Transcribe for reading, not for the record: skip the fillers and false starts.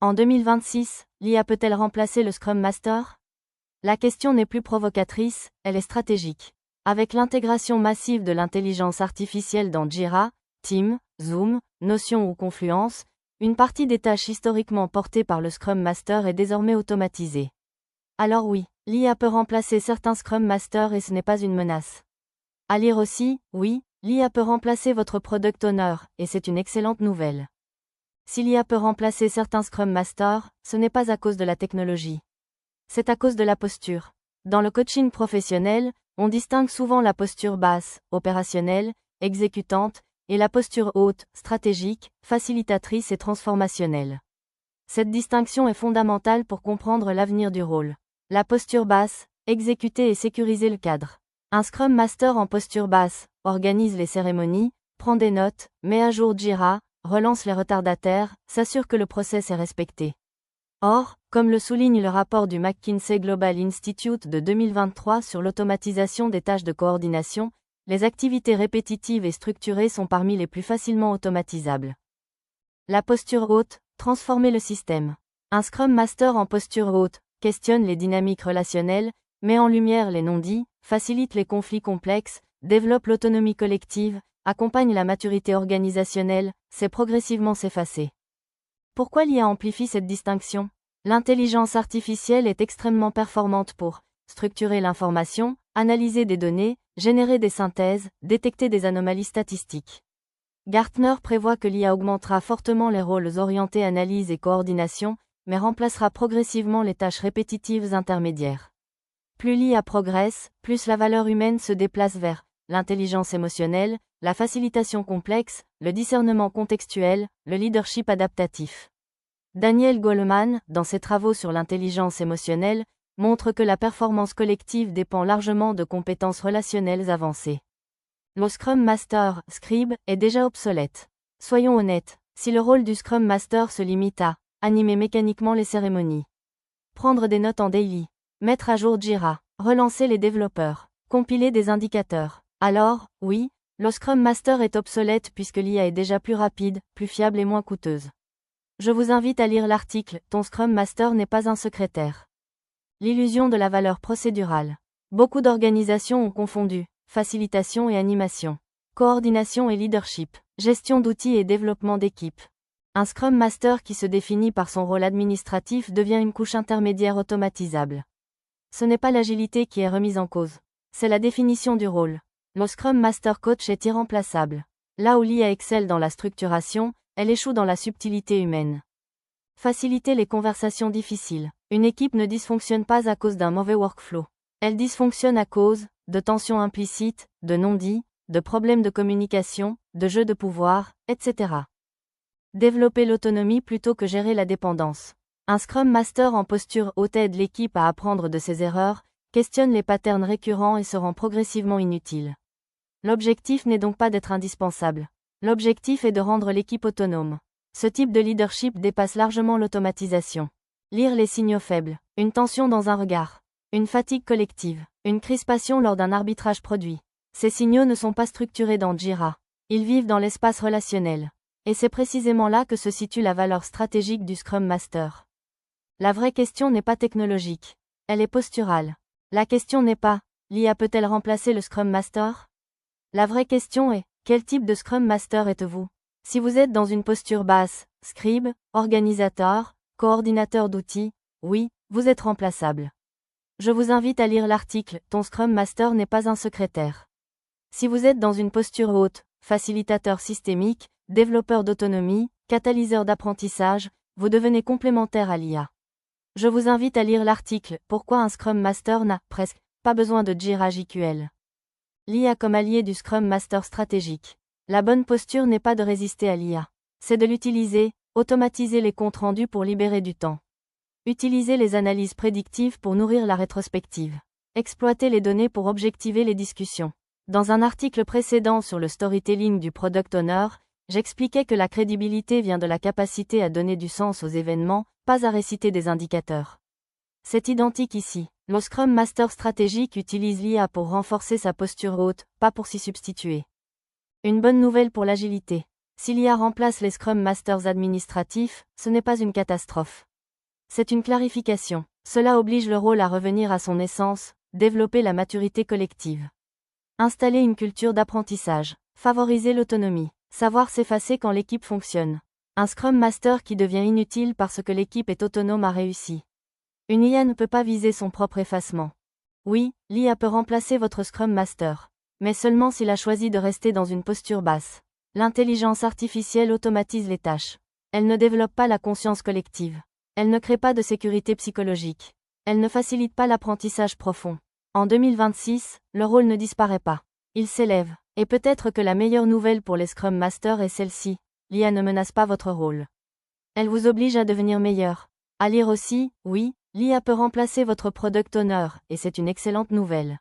En 2026, l'IA peut-elle remplacer le Scrum Master? La question n'est plus provocatrice, elle est stratégique. Avec l'intégration massive de l'intelligence artificielle dans Jira, Team, Zoom, Notion ou Confluence, une partie des tâches historiquement portées par le Scrum Master est désormais automatisée. Alors oui, l'IA peut remplacer certains Scrum Masters et ce n'est pas une menace. À lire aussi, oui, l'IA peut remplacer votre Product Owner, et c'est une excellente nouvelle. Si l'IA peut remplacer certains Scrum Masters, ce n'est pas à cause de la technologie. C'est à cause de la posture. Dans le coaching professionnel, on distingue souvent la posture basse, opérationnelle, exécutante, et la posture haute, stratégique, facilitatrice et transformationnelle. Cette distinction est fondamentale pour comprendre l'avenir du rôle. La posture basse, exécuter et sécuriser le cadre. Un Scrum Master en posture basse organise les cérémonies, prend des notes, met à jour Jira, relance les retardataires, s'assure que le process est respecté. Or, comme le souligne le rapport du McKinsey Global Institute de 2023 sur l'automatisation des tâches de coordination, les activités répétitives et structurées sont parmi les plus facilement automatisables. La posture haute, transformer le système. Un Scrum Master en posture haute questionne les dynamiques relationnelles, met en lumière les non-dits, facilite les conflits complexes, développe l'autonomie collective, accompagne la maturité organisationnelle, sait progressivement s'effacer. Pourquoi l'IA amplifie cette distinction? L'intelligence artificielle est extrêmement performante pour structurer l'information, analyser des données, générer des synthèses, détecter des anomalies statistiques. Gartner prévoit que l'IA augmentera fortement les rôles orientés analyse et coordination, mais remplacera progressivement les tâches répétitives intermédiaires. Plus l'IA progresse, plus la valeur humaine se déplace vers l'intelligence émotionnelle, la facilitation complexe, le discernement contextuel, le leadership adaptatif. Daniel Goleman, dans ses travaux sur l'intelligence émotionnelle, montre que la performance collective dépend largement de compétences relationnelles avancées. Le Scrum Master, Scribe, est déjà obsolète. Soyons honnêtes, si le rôle du Scrum Master se limite à animer mécaniquement les cérémonies, prendre des notes en daily, mettre à jour Jira, relancer les développeurs, compiler des indicateurs, alors, oui, le Scrum Master est obsolète puisque l'IA est déjà plus rapide, plus fiable et moins coûteuse. Je vous invite à lire l'article « Ton Scrum Master n'est pas un secrétaire ». L'illusion de la valeur procédurale. Beaucoup d'organisations ont confondu facilitation et animation, coordination et leadership, gestion d'outils et développement d'équipe. Un Scrum Master qui se définit par son rôle administratif devient une couche intermédiaire automatisable. Ce n'est pas l'agilité qui est remise en cause, c'est la définition du rôle. Le Scrum Master Coach est irremplaçable. Là où l'IA excelle dans la structuration, elle échoue dans la subtilité humaine. Faciliter les conversations difficiles. Une équipe ne dysfonctionne pas à cause d'un mauvais workflow. Elle dysfonctionne à cause de tensions implicites, de non-dits, de problèmes de communication, de jeux de pouvoir, etc. Développer l'autonomie plutôt que gérer la dépendance. Un Scrum Master en posture haute aide l'équipe à apprendre de ses erreurs, questionne les patterns récurrents et se rend progressivement inutile. L'objectif n'est donc pas d'être indispensable. L'objectif est de rendre l'équipe autonome. Ce type de leadership dépasse largement l'automatisation. Lire les signaux faibles, une tension dans un regard, une fatigue collective, une crispation lors d'un arbitrage produit. Ces signaux ne sont pas structurés dans Jira. Ils vivent dans l'espace relationnel. Et c'est précisément là que se situe la valeur stratégique du Scrum Master. La vraie question n'est pas technologique. Elle est posturale. La question n'est pas « l'IA peut-elle remplacer le Scrum Master ?» La vraie question est « quel type de Scrum Master êtes-vous » Si vous êtes dans une posture basse, scribe, organisateur, coordinateur d'outils, oui, vous êtes remplaçable. Je vous invite à lire l'article « Ton Scrum Master n'est pas un secrétaire ». Si vous êtes dans une posture haute, facilitateur systémique, développeur d'autonomie, catalyseur d'apprentissage, vous devenez complémentaire à l'IA. Je vous invite à lire l'article « Pourquoi un Scrum Master n'a presque pas besoin de Jira JQL ». L'IA comme allié du Scrum Master stratégique. La bonne posture n'est pas de résister à l'IA. C'est de l'utiliser, automatiser les comptes rendus pour libérer du temps. Utiliser les analyses prédictives pour nourrir la rétrospective. Exploiter les données pour objectiver les discussions. Dans un article précédent sur le storytelling du Product Owner, j'expliquais que la crédibilité vient de la capacité à donner du sens aux événements, pas à réciter des indicateurs. C'est identique ici. Le Scrum Master stratégique utilise l'IA pour renforcer sa posture haute, pas pour s'y substituer. Une bonne nouvelle pour l'agilité. Si l'IA remplace les Scrum Masters administratifs, ce n'est pas une catastrophe. C'est une clarification. Cela oblige le rôle à revenir à son essence, développer la maturité collective. Installer une culture d'apprentissage. Favoriser l'autonomie. Savoir s'effacer quand l'équipe fonctionne. Un Scrum Master qui devient inutile parce que l'équipe est autonome a réussi. Une IA ne peut pas viser son propre effacement. Oui, l'IA peut remplacer votre Scrum Master. Mais seulement s'il a choisi de rester dans une posture basse. L'intelligence artificielle automatise les tâches. Elle ne développe pas la conscience collective. Elle ne crée pas de sécurité psychologique. Elle ne facilite pas l'apprentissage profond. En 2026, le rôle ne disparaît pas. Il s'élève. Et peut-être que la meilleure nouvelle pour les Scrum Masters est celle-ci. L'IA ne menace pas votre rôle. Elle vous oblige à devenir meilleur. À lire aussi, oui, l'IA peut remplacer votre Product Owner, et c'est une excellente nouvelle.